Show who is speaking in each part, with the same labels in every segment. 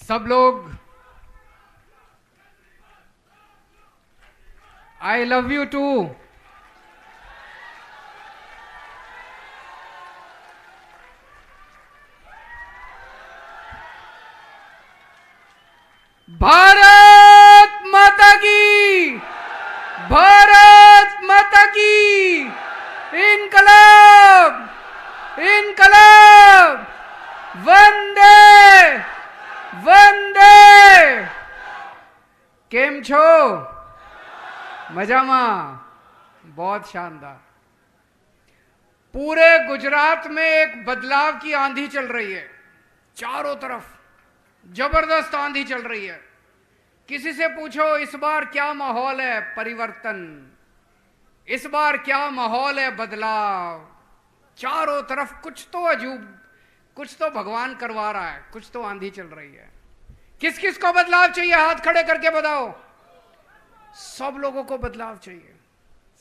Speaker 1: सब लोग I love you too. Bharat Mata की, भारत माता की, इनकलाब, इनकलाब, वंदे वंदे। केम छो? मजामा? बहुत शानदार। पूरे गुजरात में एक बदलाव की आंधी चल रही है, चारों तरफ जबरदस्त आंधी चल रही है। किसी से पूछो इस बार क्या माहौल है परिवर्तन, इस बार क्या माहौल है बदलाव। चारों तरफ कुछ तो अजूब, कुछ तो भगवान करवा रहा है, कुछ तो आंधी चल रही है। किस किस को बदलाव चाहिए? हाथ खड़े करके बताओ। सब लोगों को बदलाव चाहिए,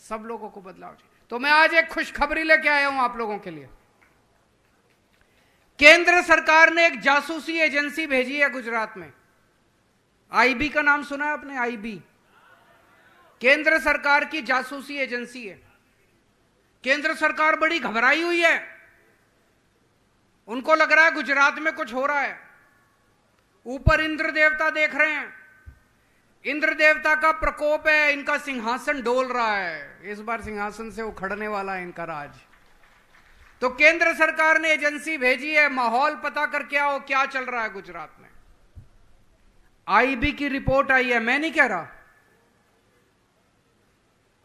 Speaker 1: सब लोगों को बदलाव चाहिए। तो मैं आज एक खुशखबरी लेके आया हूं आप लोगों के लिए। केंद्र सरकार ने एक जासूसी एजेंसी भेजी है गुजरात में। आईबी का नाम सुना है आपने? आईबी केंद्र सरकार की जासूसी एजेंसी है। केंद्र सरकार बड़ी घबराई हुई है, उनको लग रहा है गुजरात में कुछ हो रहा है। ऊपर इंद्र देवता देख रहे हैं, इंद्र देवता का प्रकोप है, इनका सिंहासन डोल रहा है। इस बार सिंहासन से उखड़ने वाला है इनका राज। तो केंद्र सरकार ने एजेंसी भेजी है, माहौल पता करके आओ क्या चल रहा है गुजरात में। आईबी की रिपोर्ट आई है, मैं नहीं कह रहा,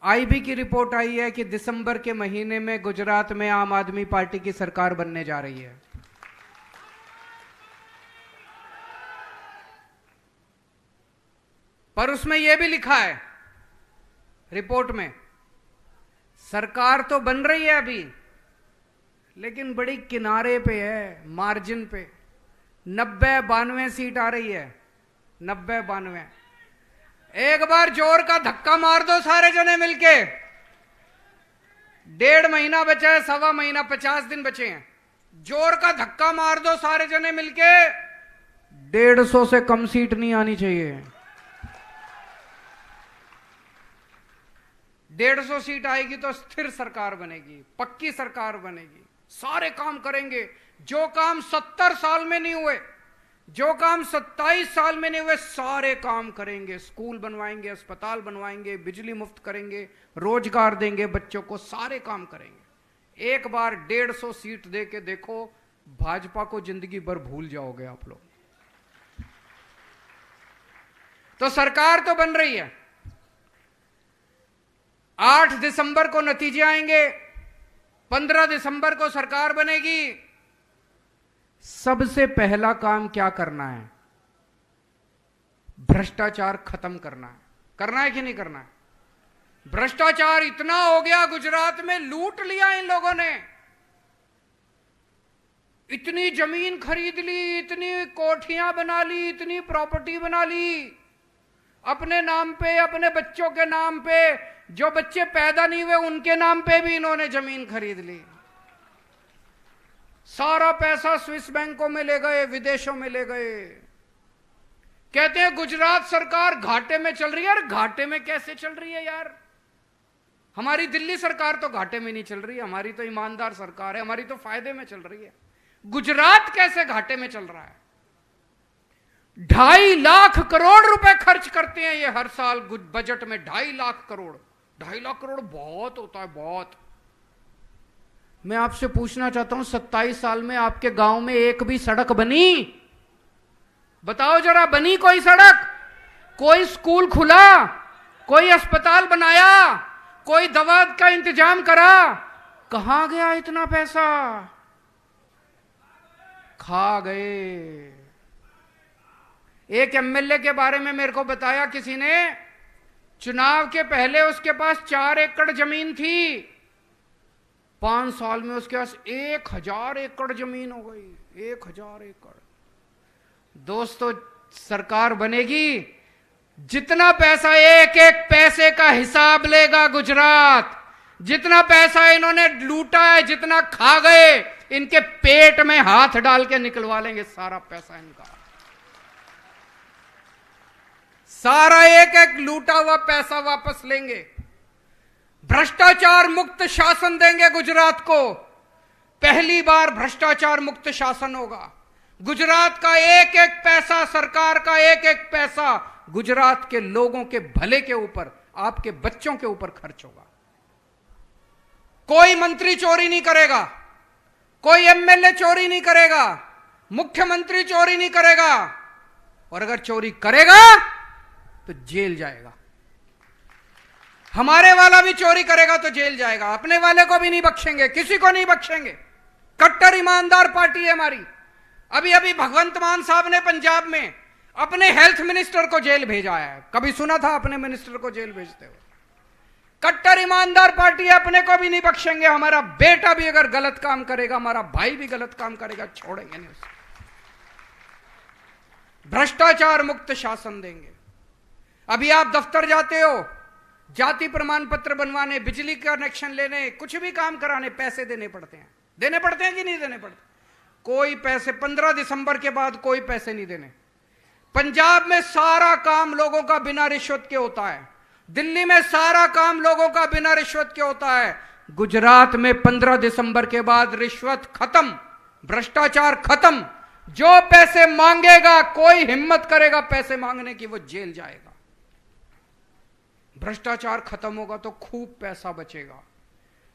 Speaker 1: आईबी की रिपोर्ट आई है कि दिसंबर के महीने में गुजरात में आम आदमी पार्टी की सरकार बनने जा रही है। पर उसमें यह भी लिखा है रिपोर्ट में, सरकार तो बन रही है अभी, लेकिन बड़ी किनारे पे है, मार्जिन पे। 90-92 सीट आ रही है, 90-92। एक बार जोर का धक्का मार दो सारे जने मिलके। 1.5 महीना बचा है, 1.25 महीना, 50 दिन बचे हैं। जोर का धक्का मार दो सारे जने मिलके। 150 से कम सीट नहीं आनी चाहिए। 150 सीट आएगी तो स्थिर सरकार बनेगी, पक्की सरकार बनेगी। सारे काम करेंगे जो काम 70 साल में नहीं हुए, जो काम 27 साल में नहीं हुए, सारे काम करेंगे। स्कूल बनवाएंगे, अस्पताल बनवाएंगे, बिजली मुफ्त करेंगे, रोजगार देंगे बच्चों को, सारे काम करेंगे। एक बार 150 सीट दे के देखो, भाजपा को जिंदगी भर भूल जाओगे आप लोग। तो सरकार तो बन रही है। 8 दिसंबर को नतीजे आएंगे, 15 दिसंबर को सरकार बनेगी। सबसे पहला काम क्या करना है? भ्रष्टाचार खत्म करना है। करना है कि नहीं करना है? भ्रष्टाचार इतना हो गया गुजरात में, लूट लिया इन लोगों ने। इतनी जमीन खरीद ली, इतनी कोठियां बना ली, इतनी प्रॉपर्टी बना ली अपने नाम पे, अपने बच्चों के नाम पे। जो बच्चे पैदा नहीं हुए उनके नाम पे भी इन्होंने जमीन खरीद ली। सारा पैसा स्विस बैंकों में ले गए, विदेशों में ले गए। कहते हैं गुजरात सरकार घाटे में चल रही है। यार घाटे में कैसे चल रही है यार? हमारी दिल्ली सरकार तो घाटे में नहीं चल रही है, हमारी तो ईमानदार सरकार है, हमारी तो फायदे में चल रही है। गुजरात कैसे घाटे में चल रहा है? 2.5 लाख करोड़ रुपए खर्च करते हैं ये हर साल बजट में। 2.5 लाख करोड़, 2.5 लाख करोड़ बहुत होता है, बहुत। मैं आपसे पूछना चाहता हूं, 27 साल में आपके गांव में एक भी सड़क बनी? बताओ जरा, बनी कोई सड़क? कोई स्कूल खुला? कोई अस्पताल बनाया? कोई दवा का इंतजाम करा? कहां गया इतना पैसा? खा गए। एक एमएलए के बारे में मेरे को बताया किसी ने, चुनाव के पहले उसके पास 4 एकड़ जमीन थी, 5 साल में उसके पास 1000 एकड़ जमीन हो गई। 1000 एकड़। दोस्तों सरकार बनेगी, जितना पैसा, एक एक पैसे का हिसाब लेगा गुजरात। जितना पैसा इन्होंने लूटा है, जितना खा गए, इनके पेट में हाथ डाल के निकलवा लेंगे सारा पैसा इनका। सारा एक एक लूटा हुआ पैसा वापस लेंगे, भ्रष्टाचार मुक्त शासन देंगे गुजरात को। पहली बार भ्रष्टाचार मुक्त शासन होगा। गुजरात का एक एक पैसा, सरकार का एक एक पैसा गुजरात के लोगों के भले के ऊपर, आपके बच्चों के ऊपर खर्च होगा। कोई मंत्री चोरी नहीं करेगा, कोई एमएलए चोरी नहीं करेगा, मुख्यमंत्री चोरी नहीं करेगा, और अगर चोरी करेगा तो जेल जाएगा। हमारे वाला भी चोरी करेगा तो जेल जाएगा। अपने वाले को भी नहीं बख्शेंगे, किसी को नहीं बख्शेंगे। कट्टर ईमानदार पार्टी है हमारी। अभी अभी भगवंत मान साहब ने पंजाब में अपने हेल्थ मिनिस्टर को जेल भेजा है। कभी सुना था अपने मिनिस्टर को जेल भेजते हुए? कट्टर ईमानदार पार्टी है, अपने को भी नहीं बख्शेंगे। हमारा बेटा भी अगर गलत काम करेगा, हमारा भाई भी गलत काम करेगा, छोड़ेंगे नहीं उसे। भ्रष्टाचार मुक्त शासन देंगे। अभी आप दफ्तर जाते हो, जाति प्रमाण पत्र बनवाने, बिजली का कनेक्शन लेने, कुछ भी काम कराने पैसे देने पड़ते हैं। देने पड़ते हैं कि नहीं देने पड़ते? कोई पैसे 15 दिसंबर के बाद कोई पैसे नहीं देने। पंजाब में सारा काम लोगों का बिना रिश्वत के होता है। दिल्ली में सारा काम लोगों का बिना रिश्वत के होता है। गुजरात में 15 दिसंबर के बाद रिश्वत खत्म, भ्रष्टाचार खत्म। जो पैसे मांगेगा, कोई हिम्मत करेगा पैसे मांगने की, वो जेल जाएगा। भ्रष्टाचार खत्म होगा तो खूब पैसा बचेगा।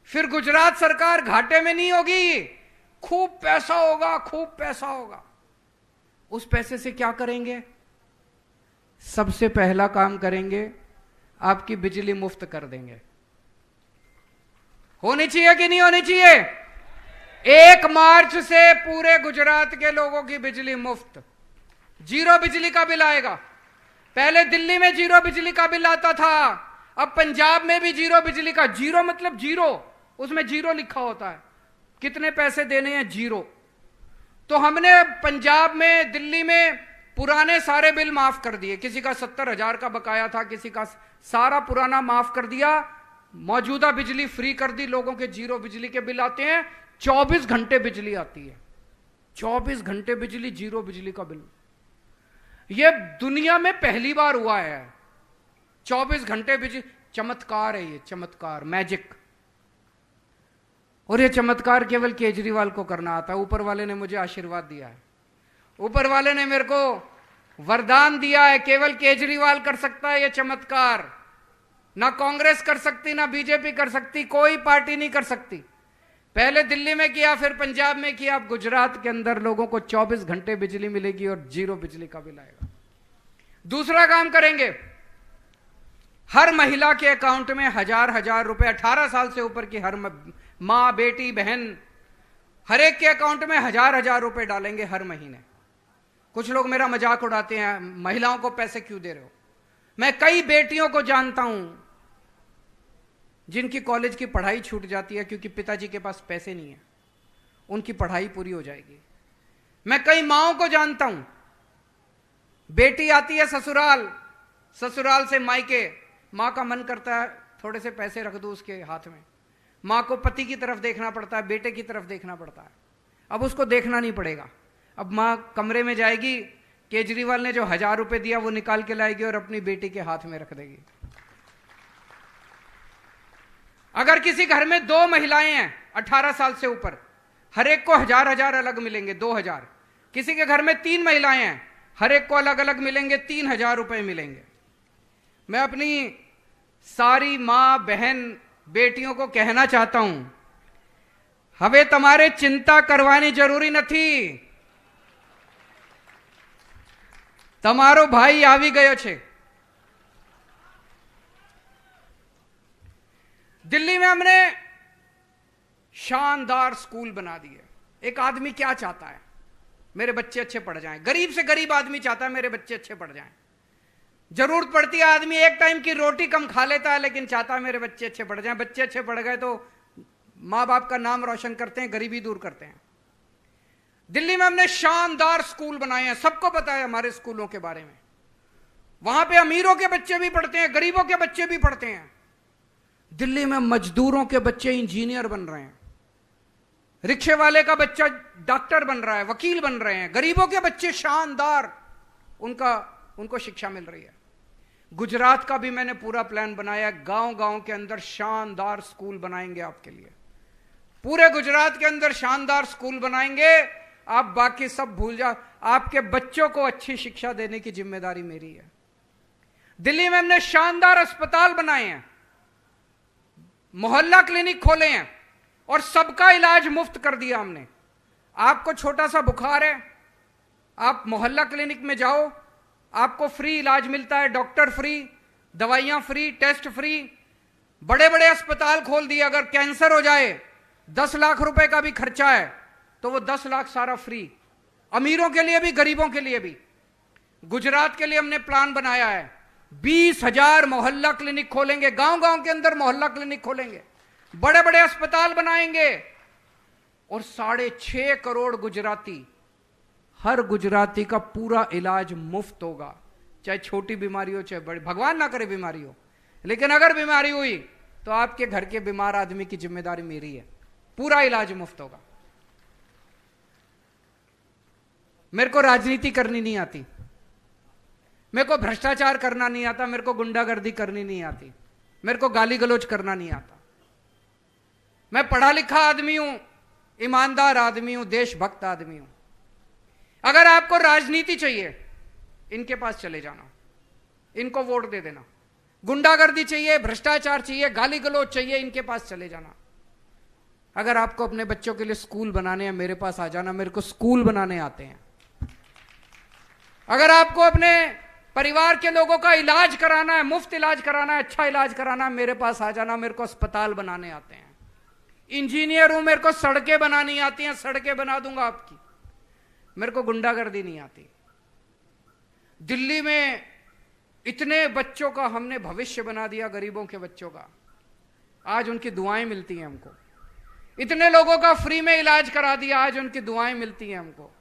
Speaker 1: फिर गुजरात सरकार घाटे में नहीं होगी, खूब पैसा होगा, खूब पैसा होगा। उस पैसे से क्या करेंगे? सबसे पहला काम करेंगे, आपकी बिजली मुफ्त कर देंगे। होनी चाहिए कि नहीं होनी चाहिए? 1 मार्च से पूरे गुजरात के लोगों की बिजली मुफ्त, जीरो बिजली का बिल आएगा। पहले दिल्ली में जीरो बिजली का बिल आता था, अब पंजाब में भी जीरो बिजली का। जीरो मतलब जीरो, उसमें जीरो लिखा होता है, कितने पैसे देने हैं, जीरो। तो हमने पंजाब में, दिल्ली में पुराने सारे बिल माफ कर दिए। किसी का 70,000 का बकाया था, किसी का सारा पुराना माफ कर दिया। मौजूदा बिजली फ्री कर दी, लोगों के जीरो बिजली के बिल आते हैं। 24 घंटे बिजली आती है, 24 घंटे बिजली, जीरो बिजली का बिल। यह दुनिया में पहली बार हुआ है। 24 घंटे बिजली, चमत्कार है ये, चमत्कार, मैजिक। और ये चमत्कार केवल केजरीवाल को करना आता है। ऊपर वाले ने मुझे आशीर्वाद दिया है, ऊपर वाले ने मेरे को वरदान दिया है, केवल केजरीवाल कर सकता है ये चमत्कार। ना कांग्रेस कर सकती, ना बीजेपी कर सकती, कोई पार्टी नहीं कर सकती। पहले दिल्ली में किया, फिर पंजाब में किया, अब गुजरात के अंदर लोगों को 24 घंटे बिजली मिलेगी और जीरो बिजली का बिल आएगा। दूसरा काम करेंगे, हर महिला के अकाउंट में 1000 रुपए, 18 साल से ऊपर की हर मां, बेटी, बहन, हर एक के अकाउंट में 1000 रुपए डालेंगे हर महीने। कुछ लोग मेरा मजाक उड़ाते हैं, महिलाओं को पैसे क्यों दे रहे हो? मैं कई बेटियों को जानता हूं जिनकी कॉलेज की पढ़ाई छूट जाती है क्योंकि पिताजी के पास पैसे नहीं है, उनकी पढ़ाई पूरी हो जाएगी। मैं कई माओं को जानता हूं, बेटी आती है ससुराल, ससुराल से मायके, मां का मन करता है थोड़े से पैसे रख दो उसके हाथ में। मां को पति की तरफ देखना पड़ता है, बेटे की तरफ देखना पड़ता है। अब उसको देखना नहीं पड़ेगा। अब मां कमरे में जाएगी, केजरीवाल ने जो 1000 रुपए दिया वो निकाल के लाएगी और अपनी बेटी के हाथ में रख देगी। अगर किसी घर में 2 महिलाएं हैं 18 साल से ऊपर, हर एक को 1000 अलग मिलेंगे, 2000। किसी के घर में 3 महिलाएं हैं, हर एक को अलग अलग मिलेंगे, 3000 रुपए मिलेंगे। मैं अपनी सारी मां, बहन, बेटियों को कहना चाहता हूं, हमें तुम्हारे चिंता करवानी जरूरी नहीं। તમારો ભાઈ આવી ગયો છે। दिल्ली में हमने शानदार स्कूल बना दिए। एक आदमी क्या चाहता है? मेरे बच्चे अच्छे पढ़ जाएं। गरीब से गरीब आदमी चाहता है मेरे बच्चे अच्छे पढ़ जाएं। जरूरत पड़ती है आदमी एक टाइम की रोटी कम खा लेता है, लेकिन चाहता है मेरे बच्चे अच्छे पढ़ जाएं। बच्चे अच्छे पढ़ गए तो माँ बाप का नाम रोशन करते हैं, गरीबी दूर करते हैं। दिल्ली में हमने शानदार स्कूल बनाए हैं, सबको पता है हमारे स्कूलों के बारे में। वहां पे अमीरों के बच्चे भी पढ़ते हैं, गरीबों के बच्चे भी पढ़ते हैं। दिल्ली में मजदूरों के बच्चे इंजीनियर बन रहे हैं, रिक्शे वाले का बच्चा डॉक्टर बन रहा है, वकील बन रहे हैं। गरीबों के बच्चे शानदार, उनको शिक्षा मिल रही है। गुजरात का भी मैंने पूरा प्लान बनाया, गांव गांव के अंदर शानदार स्कूल बनाएंगे आपके लिए, पूरे गुजरात के अंदर शानदार स्कूल बनाएंगे। आप बाकी सब भूल जाओ, आपके बच्चों को अच्छी शिक्षा देने की जिम्मेदारी मेरी है। दिल्ली में हमने शानदार अस्पताल बनाए हैं, मोहल्ला क्लिनिक खोले हैं और सबका इलाज मुफ्त कर दिया हमने। आपको छोटा सा बुखार है, आप मोहल्ला क्लिनिक में जाओ, आपको फ्री इलाज मिलता है, डॉक्टर फ्री, दवाइयां फ्री, टेस्ट फ्री। बड़े बड़े अस्पताल खोल दिए, अगर कैंसर हो जाए 10 लाख रुपए का भी खर्चा है तो वो 10 लाख सारा फ्री, अमीरों के लिए भी गरीबों के लिए भी। गुजरात के लिए हमने प्लान बनाया है, 20,000 मोहल्ला क्लिनिक खोलेंगे, गांव गांव के अंदर मोहल्ला क्लिनिक खोलेंगे, बड़े बड़े अस्पताल बनाएंगे और 6.5 करोड़ गुजराती, हर गुजराती का पूरा इलाज मुफ्त होगा, चाहे छोटी बीमारी हो चाहे बड़ी, भगवान ना करे बीमारी हो, लेकिन अगर बीमारी हुई तो आपके घर के बीमार आदमी की जिम्मेदारी मेरी है, पूरा इलाज मुफ्त होगा। मेरे को राजनीति करनी नहीं आती, मेरे को भ्रष्टाचार करना नहीं आता, मेरे को गुंडागर्दी करनी नहीं आती, मेरे को गाली गलौज करना नहीं आता। मैं पढ़ा लिखा आदमी हूं, ईमानदार आदमी हूं, देशभक्त आदमी हूं। अगर आपको राजनीति चाहिए, इनके पास चले जाना, इनको वोट दे देना। गुंडागर्दी चाहिए, भ्रष्टाचार चाहिए, गाली गलौज चाहिए, इनके पास चले जाना। अगर आपको अपने बच्चों के लिए स्कूल बनाने हैं, मेरे पास आ जाना, मेरे को स्कूल बनाने आते हैं। अगर आपको अपने परिवार के लोगों का इलाज कराना है, मुफ्त इलाज कराना है, अच्छा इलाज कराना है, मेरे पास आ जाना, मेरे को अस्पताल बनाने आते हैं। इंजीनियर हूं, मेरे को सड़कें बनानी आती हैं, सड़कें बना दूंगा आपकी। मेरे को गुंडागर्दी नहीं आती। दिल्ली में इतने बच्चों का हमने भविष्य बना दिया, गरीबों के बच्चों का, आज उनकी दुआएं मिलती हैं हमको। इतने लोगों का फ्री में इलाज करा दिया, आज उनकी दुआएं मिलती हैं हमको।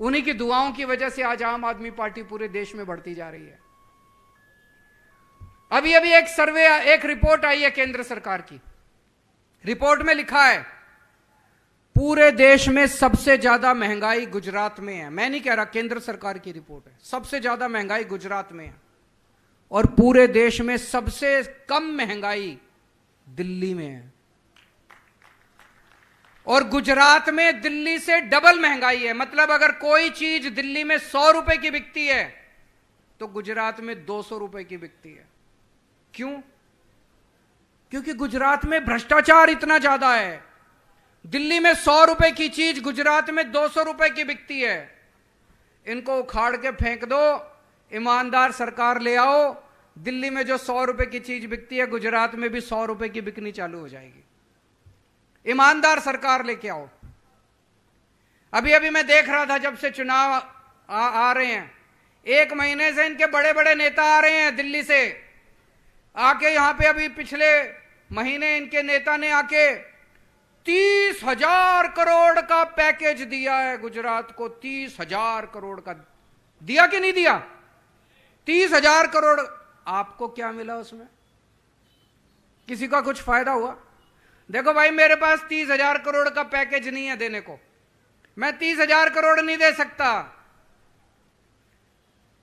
Speaker 1: उन्हीं की दुआओं की वजह से आज आम आदमी पार्टी पूरे देश में बढ़ती जा रही है। अभी अभी एक सर्वे, एक रिपोर्ट आई है केंद्र सरकार की। रिपोर्ट में लिखा है पूरे देश में सबसे ज्यादा महंगाई गुजरात में है। मैं नहीं कह रहा, केंद्र सरकार की रिपोर्ट है। सबसे ज्यादा महंगाई गुजरात में है और पूरे देश में सबसे कम महंगाई दिल्ली में है। और गुजरात में दिल्ली से डबल महंगाई है। मतलब अगर कोई चीज दिल्ली में 100 रुपए की बिकती है तो गुजरात में 200 रुपए की बिकती है। क्यों? क्योंकि गुजरात में भ्रष्टाचार इतना ज्यादा है। दिल्ली में 100 रुपए की चीज गुजरात में 200 रुपए की बिकती है। इनको उखाड़ के फेंक दो, ईमानदार सरकार ले आओ, दिल्ली में जो 100 रुपए की चीज बिकती है गुजरात में भी 100 रुपए की बिकनी चालू हो जाएगी। ईमानदार सरकार लेके आओ। अभी अभी मैं देख रहा था, जब से चुनाव आ रहे हैं, 1 महीने से इनके बड़े बड़े नेता आ रहे हैं दिल्ली से आके यहां पे। अभी पिछले महीने इनके नेता ने आके 30,000 करोड़ का पैकेज दिया है गुजरात को। 30,000 करोड़ का दिया कि नहीं दिया? 30,000 करोड़। आपको क्या मिला उसमें? किसी का कुछ फायदा हुआ? देखो भाई, मेरे पास 30,000 करोड़ का पैकेज नहीं है देने को, मैं 30,000 करोड़ नहीं दे सकता,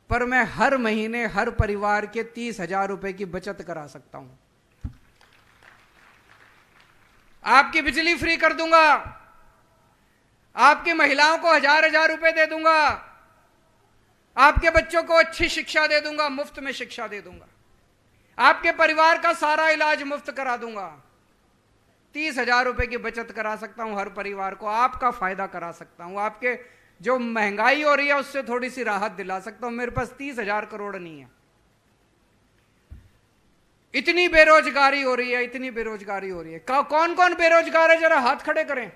Speaker 1: पर मैं हर महीने हर परिवार के 30,000 रुपए की बचत करा सकता हूं। आपकी बिजली फ्री कर दूंगा, आपकी महिलाओं को 1,000 रुपए दे दूंगा, आपके बच्चों को अच्छी शिक्षा दे दूंगा, मुफ्त में शिक्षा दे दूंगा, आपके परिवार का सारा इलाज मुफ्त करा दूंगा। 30,000 रुपए की बचत करा सकता हूं हर परिवार को, आपका फायदा करा सकता हूं, आपके जो महंगाई हो रही है उससे थोड़ी सी राहत दिला सकता हूं। मेरे पास 30,000 करोड़ नहीं है। इतनी बेरोजगारी हो रही है, इतनी बेरोजगारी हो रही है। कौन कौन बेरोजगार है? जरा हाथ खड़े करें।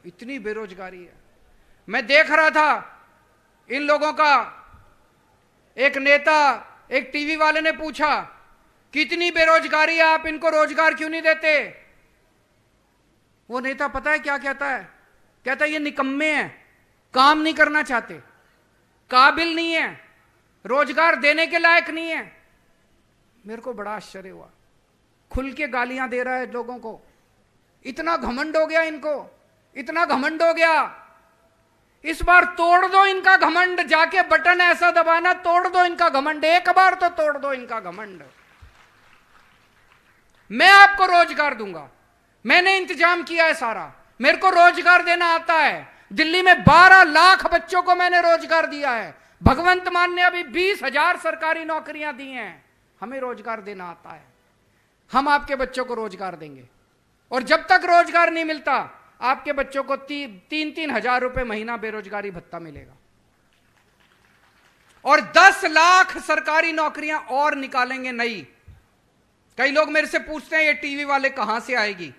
Speaker 1: इतनी बेरोजगारी है। मैं देख रहा था इन लोगों का, एक नेता, एक टीवी वाले ने पूछा कितनी बेरोजगारी है, आप इनको रोजगार क्यों नहीं देते? वो नेता पता है क्या कहता है? कहता है ये निकम्मे हैं, काम नहीं करना चाहते, काबिल नहीं है, रोजगार देने के लायक नहीं है। मेरे को बड़ा आश्चर्य हुआ। खुल के गालियां दे रहा है लोगों को। इतना घमंड हो गया इनको, इतना घमंड हो गया इस बार तोड़ दो इनका घमंड, जाके बटन ऐसा दबाना, तोड़ दो इनका घमंड, एक बार तो तोड़ दो इनका घमंड। मैं आपको रोजगार दूंगा, मैंने इंतजाम किया है सारा, मेरे को रोजगार देना आता है। दिल्ली में 12 लाख बच्चों को मैंने रोजगार दिया है। भगवंत मान ने अभी 20,000 सरकारी नौकरियां दी हैं। हमें रोजगार देना आता है, हम आपके बच्चों को रोजगार देंगे। और जब तक रोजगार नहीं मिलता, आपके बच्चों को 3-3 हजार रुपए महीना बेरोजगारी भत्ता मिलेगा। और 10 लाख सरकारी नौकरियां और निकालेंगे नई। कई लोग मेरे से पूछते हैं ये टीवी वाले कहां से आएगी।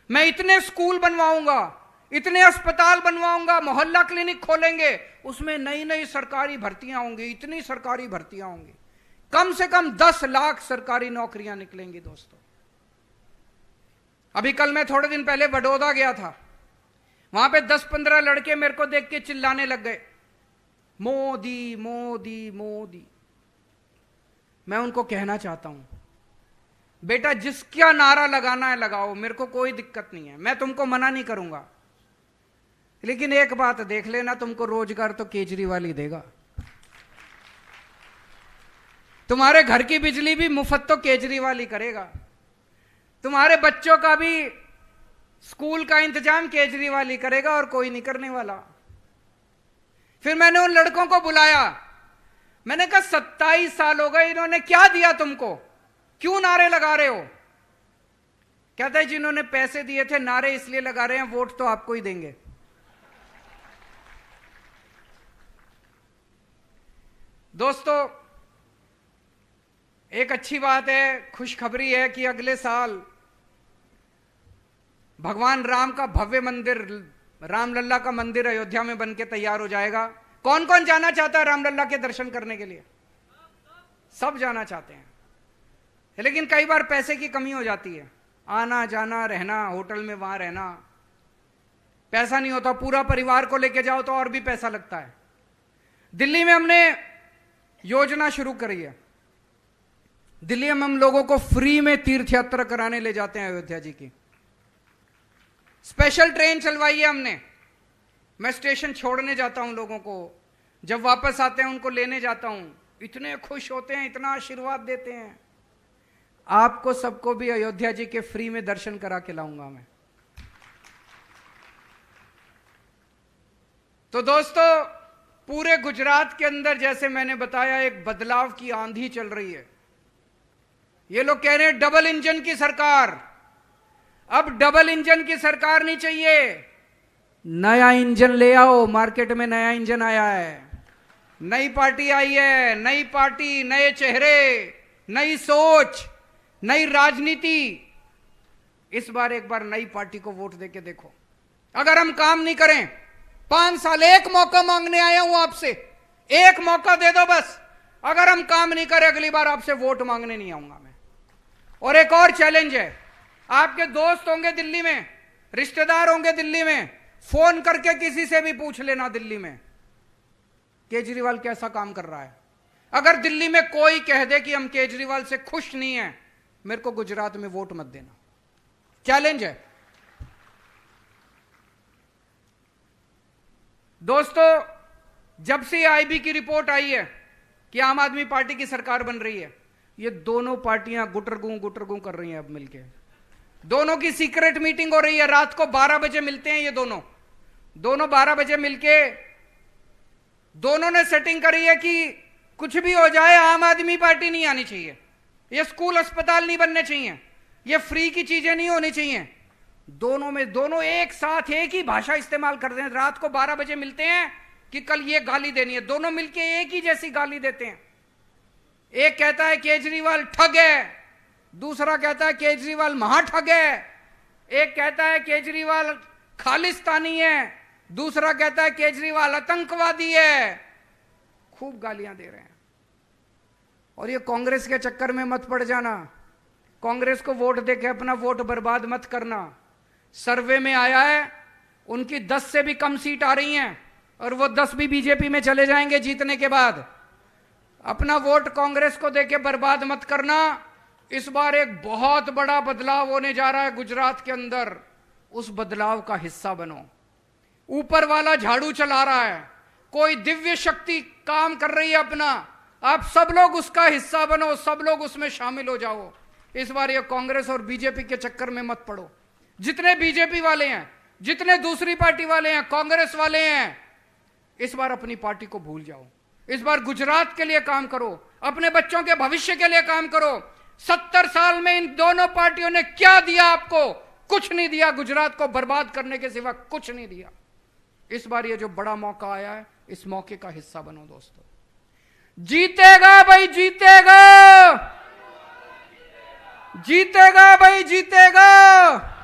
Speaker 1: मैं इतने स्कूल बनवाऊंगा, इतने अस्पताल बनवाऊंगा, मोहल्ला क्लिनिक खोलेंगे, उसमें नई नई सरकारी भर्तियां होंगी, इतनी सरकारी भर्तियां होंगी, कम से कम 10 लाख सरकारी नौकरियां निकलेंगी दोस्तों। अभी कल मैं थोड़े दिन पहले बड़ौदा गया था, वहां पे 10-15 लड़के मेरे को देख के चिल्लाने लग गए, मोदी मोदी मोदी। मैं उनको कहना चाहता हूं, बेटा जिसका नारा लगाना है लगाओ, मेरे को कोई दिक्कत नहीं है, मैं तुमको मना नहीं करूंगा, लेकिन एक बात देख लेना, तुमको रोजगार तो केजरीवाल ही देगा। तुम्हारे घर की बिजली भी मुफ्त तो केजरीवाल ही करेगा, तुम्हारे बच्चों का भी स्कूल का इंतजाम केजरीवाल ही करेगा, और कोई नहीं करने वाला। फिर मैंने उन लड़कों को बुलाया, मैंने कहा 27 साल हो गए, इन्होंने क्या दिया तुमको, क्यों नारे लगा रहे हो? कहता है जिन्होंने पैसे दिए थे नारे इसलिए लगा रहे हैं, वोट तो आपको ही देंगे। दोस्तों, एक अच्छी बात है, खुशखबरी है कि अगले साल भगवान राम का भव्य मंदिर, रामलल्ला का मंदिर अयोध्या में बनके तैयार हो जाएगा। कौन कौन जाना चाहता है रामलल्ला के दर्शन करने के लिए? सब जाना चाहते हैं, लेकिन कई बार पैसे की कमी हो जाती है, आना जाना रहना, होटल में वहां रहना, पैसा नहीं होता। पूरा परिवार को लेके जाओ तो और भी पैसा लगता है। दिल्ली में हमने योजना शुरू करी है, दिल्ली में हम लोगों को फ्री में तीर्थ यात्रा कराने ले जाते हैं अयोध्या जी की। स्पेशल ट्रेन चलवाई है हमने, मैं स्टेशन छोड़ने जाता हूं लोगों को, जब वापस आते हैं उनको लेने जाता हूं, इतने खुश होते हैं, इतना आशीर्वाद देते हैं। आपको सबको भी अयोध्या जी के फ्री में दर्शन करा के लाऊंगा मैं। तो दोस्तों, पूरे गुजरात के अंदर जैसे मैंने बताया एक बदलाव की आंधी चल रही है। ये लोग कह रहे हैं डबल इंजन की सरकार। अब डबल इंजन की सरकार नहीं चाहिए, नया इंजन ले आओ। मार्केट में नया इंजन आया है, नई पार्टी आई है, नई पार्टी, नए चेहरे, नई सोच, नई राजनीति। इस बार एक बार नई पार्टी को वोट देके देखो। अगर हम काम नहीं करें, 5 साल, एक मौका मांगने आया हूं आपसे, एक मौका दे दो बस। अगर हम काम नहीं करें, अगली बार आपसे वोट मांगने नहीं आऊंगा मैं। और एक और चैलेंज है, आपके दोस्त होंगे दिल्ली में, रिश्तेदार होंगे दिल्ली में, फोन करके किसी से भी पूछ लेना दिल्ली में केजरीवाल कैसा काम कर रहा है। अगर दिल्ली में कोई कह दे कि हम केजरीवाल से खुश नहीं हैं, मेरे को गुजरात में वोट मत देना। चैलेंज है दोस्तों। जब से आईबी की रिपोर्ट आई है कि आम आदमी पार्टी की सरकार बन रही है, ये दोनों पार्टियां गुटरगू कर रही हैं। अब मिलके दोनों की सीक्रेट मीटिंग हो रही है, रात को 12 बजे मिलते हैं ये दोनों 12 बजे मिलके दोनों ने सेटिंग करी है कि कुछ भी हो जाए आम आदमी पार्टी नहीं आनी चाहिए, ये स्कूल अस्पताल नहीं बनने चाहिए, ये फ्री की चीजें नहीं होनी चाहिए। दोनों एक साथ एक ही भाषा इस्तेमाल करते हैं। रात को 12 बजे मिलते हैं कि कल ये गाली देनी है, दोनों मिलके एक ही जैसी गाली देते हैं। एक कहता है केजरीवाल ठग है, दूसरा कहता है केजरीवाल महाठग है, एक कहता है केजरीवाल खालिस्तानी है, दूसरा कहता है केजरीवाल आतंकवादी है। खूब गालियां दे रहे हैं। और ये कांग्रेस के चक्कर में मत पड़ जाना, कांग्रेस को वोट देके अपना वोट बर्बाद मत करना। सर्वे में आया है उनकी 10 से भी कम सीट आ रही हैं, और वो 10 भी बीजेपी में चले जाएंगे जीतने के बाद। अपना वोट कांग्रेस को देके बर्बाद मत करना। इस बार एक बहुत बड़ा बदलाव होने जा रहा है गुजरात के अंदर, उस बदलाव का हिस्सा बनो। ऊपर वाला झाड़ू चला रहा है, कोई दिव्य शक्ति काम कर रही है अपना। आप सब लोग उसका हिस्सा बनो, सब लोग उसमें शामिल हो जाओ। इस बार ये कांग्रेस और बीजेपी के चक्कर में मत पड़ो। जितने बीजेपी वाले हैं, जितने दूसरी पार्टी वाले हैं, कांग्रेस वाले हैं, इस बार अपनी पार्टी को भूल जाओ। इस बार गुजरात के लिए काम करो, अपने बच्चों के भविष्य के लिए काम करो। 70 साल में इन दोनों पार्टियों ने क्या दिया आपको? कुछ नहीं दिया। गुजरात को बर्बाद करने के सिवा कुछ नहीं दिया। इस बार ये जो बड़ा मौका आया है, इस मौके का हिस्सा बनो दोस्तों। जीतेगा भाई, जीतेगा, जीतेगा भाई, जीतेगा।